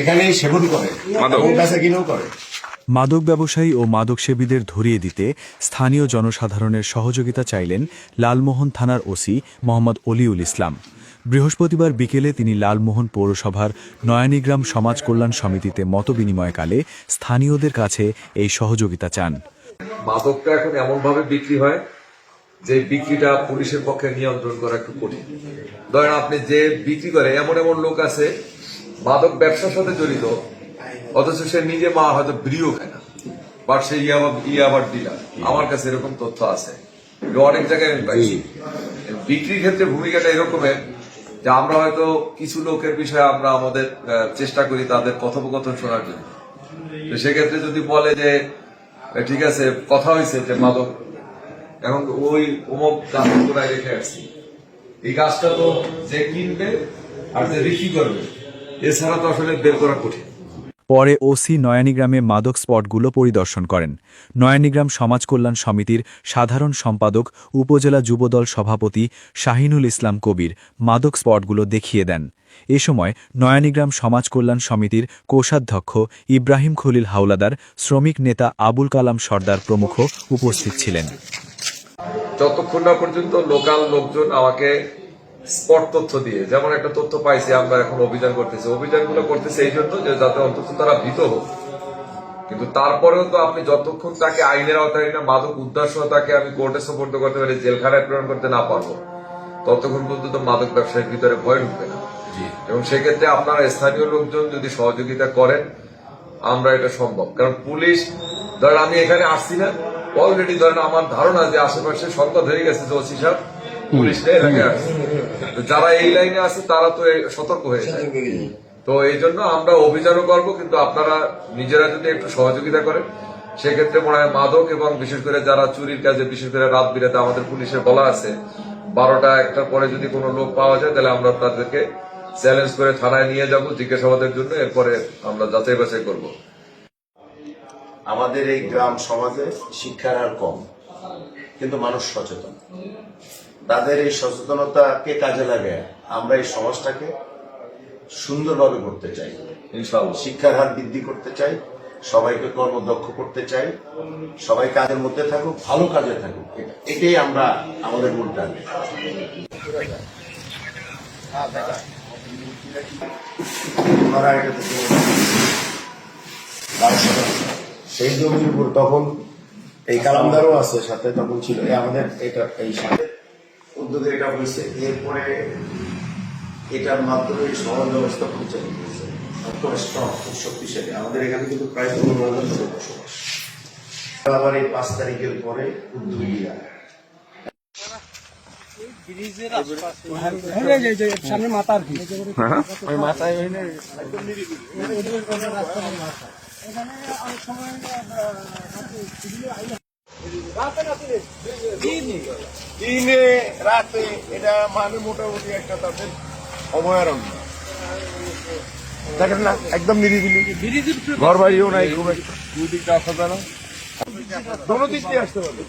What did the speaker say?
এখানেই সেবন করে, কাছে কিনেও করে। মাদক ব্যবসায়ী ও মাদকসেবীদের ধরিয়ে দিতে স্থানীয় জনসাধারণের সহযোগিতা চাইলেন লালমোহন থানার ওসি মোহাম্মদ অলিউল ইসলাম। বৃহস্পতিবার বিকেলে তিনি লালমোহন পৌরসভার নয়ানীগ্রাম সমাজ কল্যাণ সমিতিতে মতবিনিময়কালে স্থানীয়দের কাছে এই সহযোগিতা চান। মাদকটা এখন এমনভাবে বিক্রি হয় যে বিক্রিটা পুলিশের পক্ষে নিয়ন্ত্রণ করা একটু কঠিন। ধরেন আপনি যে বিক্রি করে, এমন এমন লোক আছে মাদক ব্যবসার সাথে জড়িত, অথচ সে নিজে মা হয়তো বিড়িও খায় না, বাট সে আবার ডিলার। আমার কাছে এরকম তথ্য আছে, অনেক জায়গায় আমি পাইছি। বিক্রির ক্ষেত্রে ভূমিকাটা এরকমের যে আমরা হয়তো কিছু লোকের বিষয়ে আমরা আমাদের চেষ্টা করি তাদের কথোপকথন শোনার জন্য। তো সেক্ষেত্রে যদি বলে যে ঠিক আছে কথা হয়েছে যে মাদক এখন ওই অমুক গাছের গোড়ায় রেখে আসছি, এই গাছটা তো যে কিনবে আর যে বিক্রি করবে এছাড়া তো আসলে বের করা কঠিন। পরে ওসি নয়ানীগ্রামে মাদক স্পটগুলো পরিদর্শন করেন। নয়ানীগ্রাম সমাজ কল্যাণ সমিতির সাধারণ সম্পাদক উপজেলা যুবদল সভাপতি শাহিনুল ইসলাম কবির মাদক স্পটগুলো দেখিয়ে দেন। এ সময় নয়ানীগ্রাম সমাজ কল্যাণ সমিতির কোষাধ্যক্ষ ইব্রাহিম খলিল হাওলাদার, শ্রমিক নেতা আবুল কালাম সর্দার প্রমুখ উপস্থিত ছিলেন। যতক্ষণ না পর্যন্ত লোকাল লোকজন আমাকে স্পট তথ্য দিয়ে, যেমন একটা তথ্য পাইছি আমরা এখন অভিযান করতেছি, অভিযানগুলো করতেছি এই জন্য যে যাতে অন্তত তারা ভীত হোক। কিন্তু তারপরেও তো আপনি যতক্ষণ তাকে আইনের আওতায় না মাদক উদ্ধার সহ তাকে আমি কোর্টে সোপর্দ করতে পারি, জেলখানায় প্রেরণ করতে না পারবো, ততক্ষণ পর্যন্ত মাদক ব্যবসায়ীর ভিতরে ভয় ঢুকবে না। এবং সেক্ষেত্রে আপনারা স্থানীয় লোকজন যদি সহযোগিতা করেন আমরা এটা সম্ভব। কারণ পুলিশ, ধরেন আমি এখানে আসছি না, অলরেডি ধরেন আমার ধারণা যে আশেপাশে সন্ধ্যা ধরে গেছে যে ওসি সাহেব পুলিশ এলাকায় আসছে, যারা এই লাইনে আছে তারা তো সতর্ক হয়ে যায়। তো এই জন্য আমরা অভিযানও করব, কিন্তু আপনারা নিজেরা যদি একটু সহযোগিতা করেন সেক্ষেত্রে মনে হয় মাদক এবং বিশেষ করে যারা চুরির কাজে, বিশেষ করে রাত বিরাতে আমাদের পুলিশের বলা আছে 12টা 1টার পরে যদি কোনো লোক পাওয়া যায় তাহলে আমরা তাদেরকে চ্যালেঞ্জ করে থানায় নিয়ে যাব জিজ্ঞাসাবাদের জন্য, এরপরে আমরা যাচাই বাছাই করব। আমাদের এই গ্রাম সমাজে শিক্ষার হার কম, কিন্তু মানুষ সচেতন। তাদের এই সচেতনতাকে কাজে লাগে আমরা এই সমাজটাকে সুন্দরভাবে করতে চাই, ইনশাআল্লাহ শিক্ষার হার বৃদ্ধি করতে চাই, সবাইকে কর্মদক্ষ করতে চাই, সবাই কাজের মধ্যে থাকুক, ভালো কাজে থাকুক, এটাই আমরা আমাদের মূল টার্গেট। সেই জমির উপর তখন এই কালামদারও আছে সাথে, তখন ছিল আমাদের এটা এই সাথে উদ্যোগে এটা হয়েছে। এরপরে এটার মাধ্যমে সমাজ ব্যবস্থা পরিচালিত হয়েছে, খুব শক্তিশালী। আমাদের এখানে কিন্তু প্রায় 15,000 লোক বসবাস। আবার এই 5 তারিখের পরে উদ্যোগীরা সামনে মাথা আর কি মাথায় দিনে রাতে এটা মানে মোটামুটি একটা তাদের অভয়ারণ্য, দেখেন না, একদম নিরিবিলি, ঘর বাড়িও নাই, খুব একটা দুই দিকটা অসাধারণ, দোনো দিক দিয়ে আসতে পারবে।